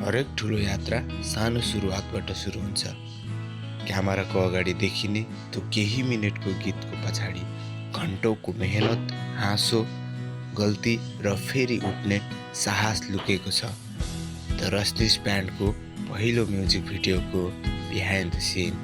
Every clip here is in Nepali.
हरेक ठुलो यात्रा सानो सुरुवातबाट सुरु हुन्छ। क्यामेराको अगाडि देखिने त्यो केही मिनेटको गीतको पछाडि घन्टौँको मेहनत, हाँसो, गल्ती र फेरि उठ्ने साहस लुकेको छ। द रजनीश ब्यान्डको पहिलो म्युजिक भिडियोको बिहाइन्ड द सिन।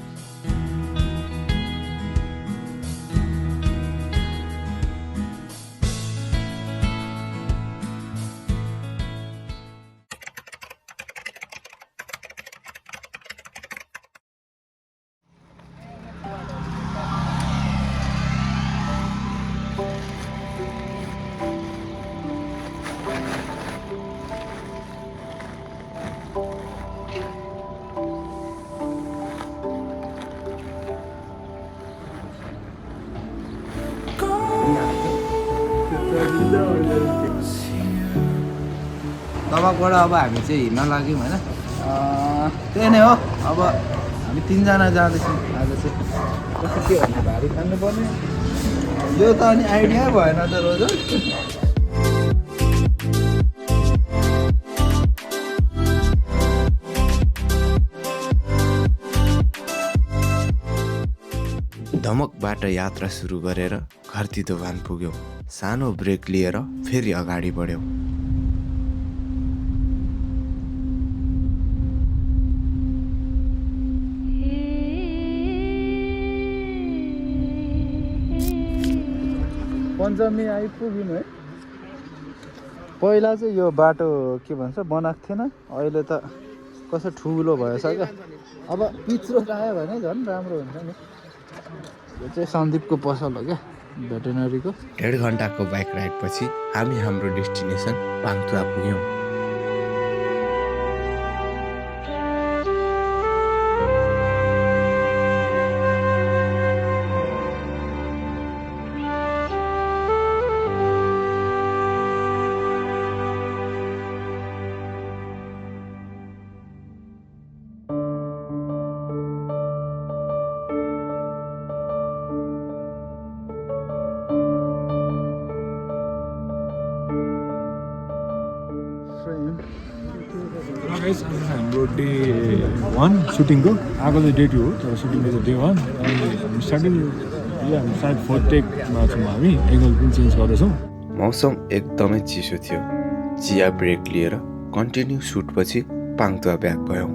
तबबाट अब हामी चाहिँ हिँड्न लाग्यौँ होइन। त्यही नै हो। अब हामी तिनजना जाँदैछौँ आज चाहिँ। कस्तो के भन्ने भारी खानुपर्ने यो त अनि आइडिया भएन त रोज। धमकबाट यात्रा सुरु गरेर घरतितोभान पुग्यौँ। सानो ब्रेक लिएर फेरि अगाडि बढ्यौँ। पञ्चमी आइपुग्यौँ है। पहिला चाहिँ यो बाटो के भन्छ बनाएको थिएन, अहिले त कस्तो ठुलो भएछ क्या। अब पिच रोड आयो भने झन् राम्रो हुन्छ नि। यो चाहिँ सन्दीपको पसल हो क्या, भेटेनरीको। 1.5 घन्टाको बाइक राइडपछि हामी हाम्रो डेस्टिनेसन पाङतुवा पुग्यौँ। आज हाम्रो डे 1 सुटिङको आएको चाहिँ डे 2 हो, तर सुटिङको चाहिँ डे 1। अनि हामी स्टार्टिङ हामी सायद 4th टेकमा छौँ। हामी एङ्गल पनि चेन्ज गर्दैछौँ। मौसम एकदमै चिसो थियो। चिया ब्रेक लिएर कन्टिन्यू सुटपछि पाङतुवा ब्याक भयौँ।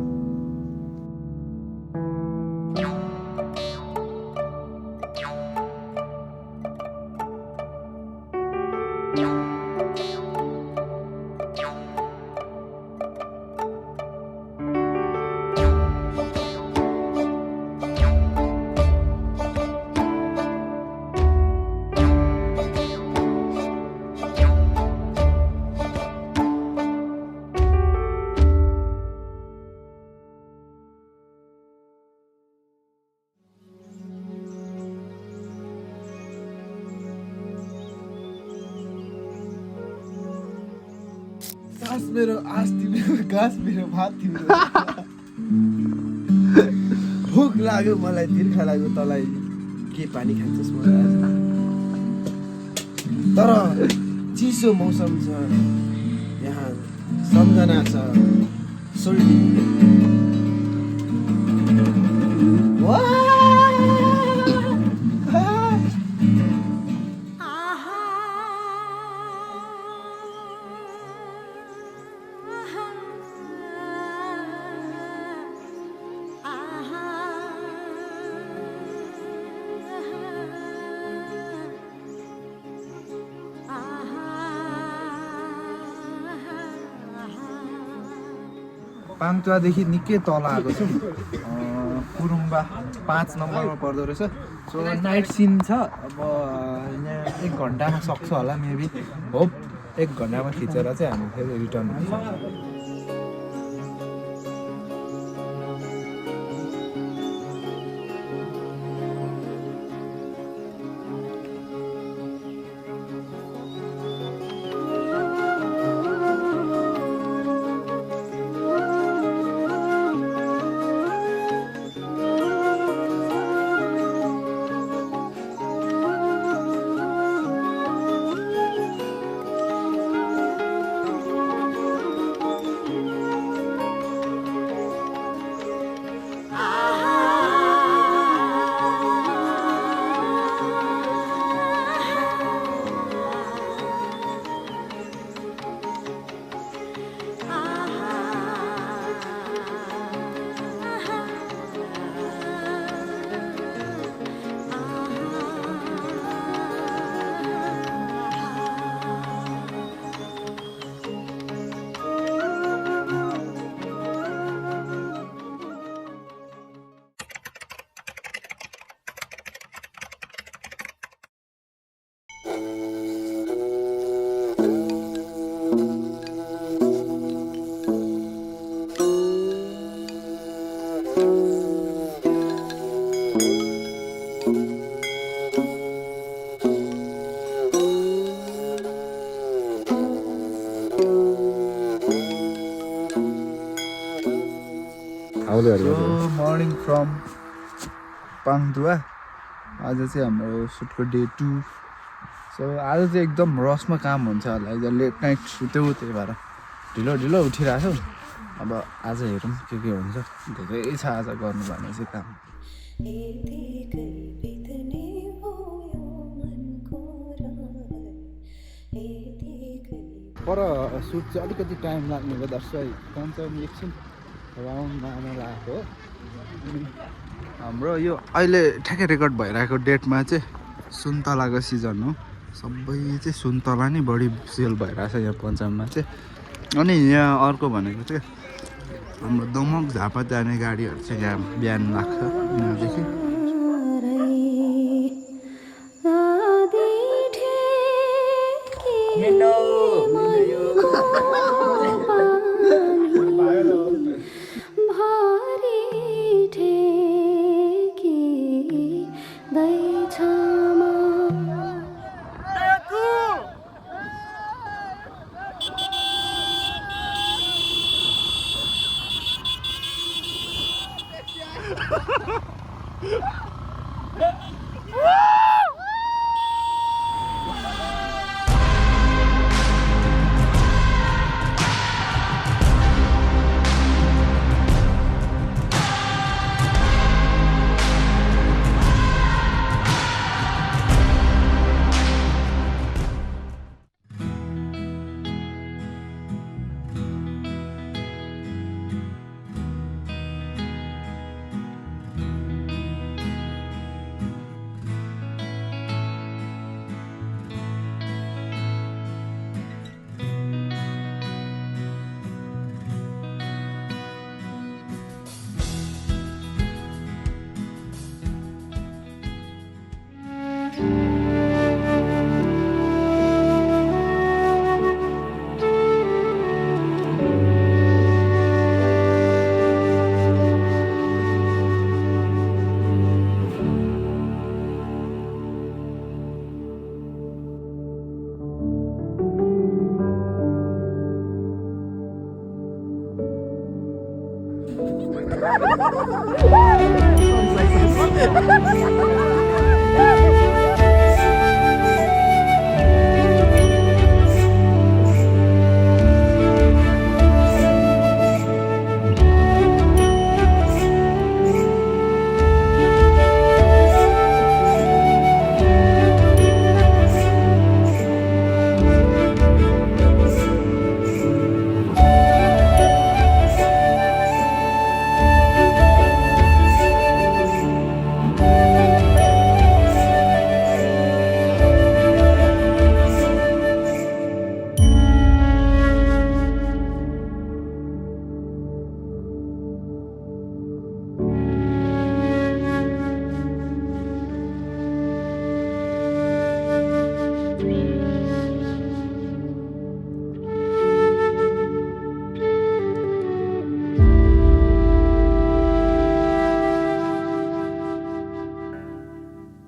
घाँस मेरो आस तिम्रो, घाँस मेरो भात तिम्रो। भोक लाग्यो मलाई, तिर्खा लाग्यो तँलाई, के पानी खान्छस् मलाई आज। तर चिसो मौसम छ यहाँ, सम्झना छ सोल्टी। पाङतुवादेखि निकै तल आएको छौँ। पुरुङबा 5 नम्बरमा पर्दो रहेछ। सो नाइट सिन छ। अब यहाँ 1 घन्टामा सक्छ होला मेबी, होप 1 घन्टामा खिचेर चाहिँ हामी फेरि रिटर्न हुन्छ। गरेको सो मर्निङ फ्रम पाङदुवा आज चाहिँ हाम्रो सुटको डे 2 सो आज चाहिँ एकदम रसमा काम हुन्छ होला आज लेट नाइट सुत्यौ त्यही भएर ढिलो ढिलो उठिरहेको छु अब आज हेरौँ के हुन्छ धेरै छ आज गर्नुपर्ने चाहिँ काम पर सुट चाहिँ अलिकति टाइम लाग्ने भयो दर्शक कन्चम एकछिन राउन्डमा आउन लागेको हो हाम्रो यो अहिले ठ्याक्कै रेकर्ड भइरहेको डेटमा चाहिँ सुन्तलाको सिजन हो सबै चाहिँ सुन्तला नै बढी सेल भइरहेछ यहाँ पञ्चाममा चाहिँ अनि यहाँ अर्को भनेको चाहिँ हाम्रो दमक झापा जाने गाडीहरू चाहिँ यहाँ बिहान लाग्छ यहाँदेखि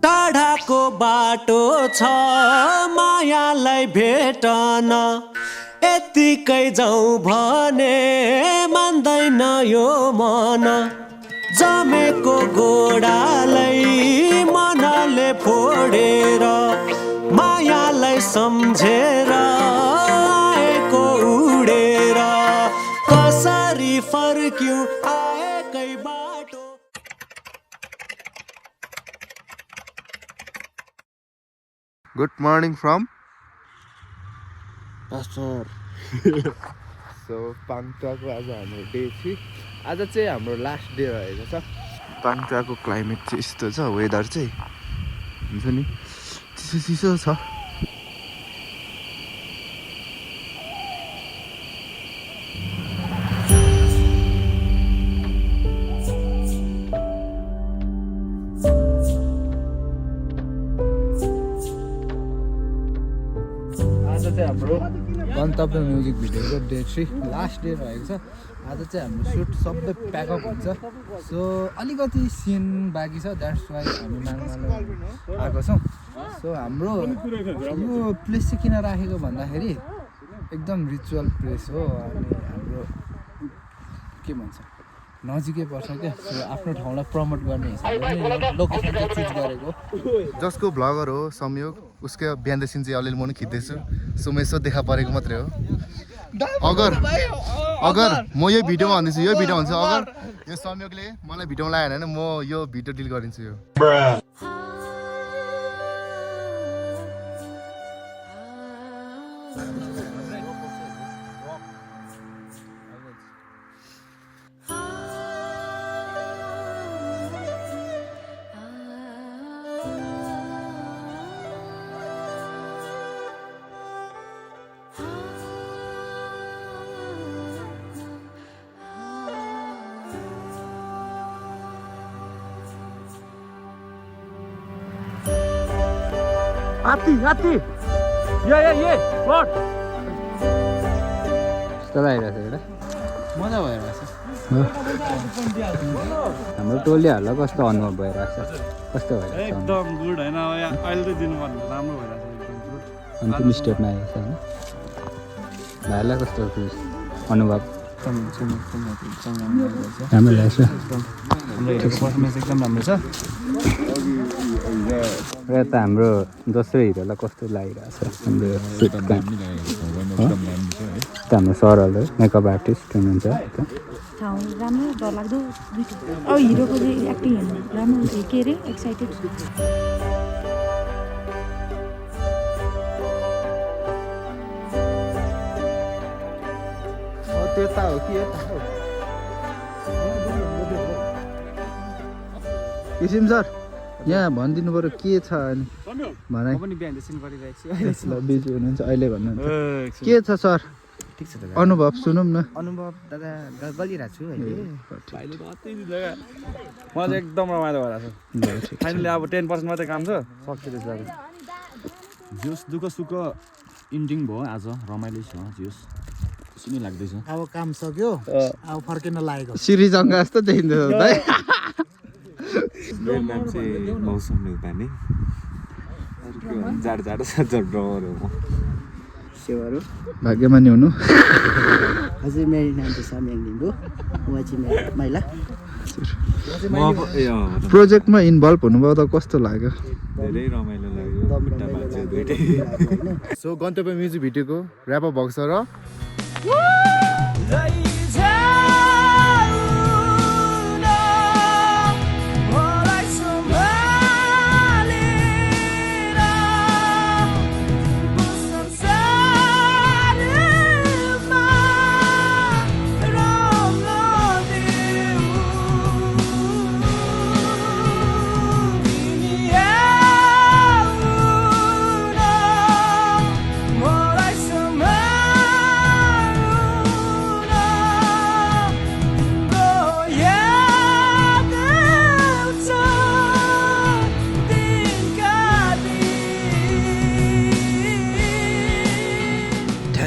टाढाको बाटो छ मायालाई भेटन यतिकै जाउँ भने मान्दैन यो मन जमेको गोडालाई मनले फोडेर मायालाई सम्झेर आएको उडेर कसरी फर्क्यौँ आएकै बाटो गुड मर्निङ फ्रम पास्टर सो पाङटाको आज हाम्रो डे 3 आज चाहिँ हाम्रो लास्ट डे रहेको छ पाङटाको क्लाइमेट चाहिँ यस्तो छ वेदर चाहिँ हुन्छ नि चिसो चिसो छ हाम्रो गन्तव्य म्युजिक भिडियोको डे 3 लास्ट डे रहेको छ आज चाहिँ हाम्रो सुट सबै प्याकअप हुन्छ सो अलिकति सिन बाँकी छ द्याट्स वाइ हामी मानमालो आएको छौँ सो हाम्रो यो प्लेस चाहिँ किन राखेको भन्दाखेरि एकदम रिचुअल प्लेस हो अनि हाम्रो के भन्छ नजिकै पर्छ क्या सो आफ्नो ठाउँलाई प्रमोट गर्ने हिसाबले लोकेसन चाहिँ चुज गरेको जसको भ्लगर हो संयोग उसको बिहान सिन चाहिँ अलिअलि म पनि खिच्दैछु सो म यसो देखा परेको मात्रै हो अगर म यो भिडियोमा भन्दैछु यो भिडियो हुन्छ अगर यो संयोगले मलाई भिडियोमा लगाएन भने म यो भिडियो डिलिट गरिदिन्छु यो हात्ती कस्तो लागिरहेको छ एउटा मजा भइरहेछ हाम्रो टोलीहरूलाई कस्तो अनुभव भइरहेको छ कस्तो भइरहेको छ एकदम गुड होइन अहिले त दिनु पर्ने राम्रो भइरहेको छ एकदम गुड अन्तिम स्टेपमा आएको छ होइन भाइलाई कस्तो अनुभव राम्रो लागेको छ हाम्रो पर्फर्मेन्स एकदम राम्रो छ र यता हाम्रो दोस्रो हिरोलाई कस्तो लागिरहेको छ हाम्रो सरहरू मेकअप आर्टिस्ट हुनुहुन्छ ठाउँ राम्रो डरलाग्दो दुइटा अब हिरोको चाहिँ एक्टिङ हेर्नु राम्रो हुन्छ के अरे एक्साइटेड त्यता हो कि यता हो किसिम सर यहाँ भनिदिनु पऱ्यो के छ अनि भनाइ पनि बिहान सिन गरिरहेको छु ल बिजी हुनुहुन्छ अहिले भन्नुहुन्छ के छ सर ठिक छ अनुभव सुनौँ न अनुभव दादा गलिरहेको छु अहिले अहिले त अति जग्गा मलाई चाहिँ एकदम रमाइलो भइरहेको छ फाइनली अब 10% मात्रै काम छ सक्छ त्यसको अब जोस दुःख सुख इन्डिङ भयो आज रमाइलो छ जोस खुसी नै लाग्दैछ अब काम सक्यो अब फर्किन लागेको सिरिज अङ्ग जस्तो देखिँदैछ भाइ मेरो नाम चाहिँ मौसम नेउपाने जाडो जाडो छ ड्रवर हो म सेवाहरू भाग्यमानी हुनु हजुर मेरो नाम चाहिँ साम्याङ लिम्बू उहाँ चाहिँ मेरो माइला प्रोजेक्टमा इन्भल्भ हुनुभयो त कस्तो लाग्यो धेरै रमाइलो लाग्यो खुट्टा भाँच्यो दुइटै सो गन्तव्य म्युजिक भिडियोको ऱ्याप अप भएको छ र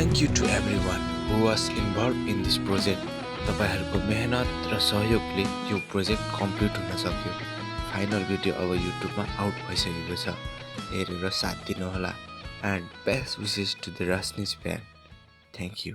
Thank you to everyone who was involved in this project. तपाईहरूको मेहनत र सहयोगले यो प्रोजेक्ट कम्प्लिट हुन सक्यो फाइनल भिडियो अब युट्युबमा आउट भइसकेको छ हेरेर साथ दिनुहोला and best wishes to the रश्निज ब्यान्ड थ्याङ्क यू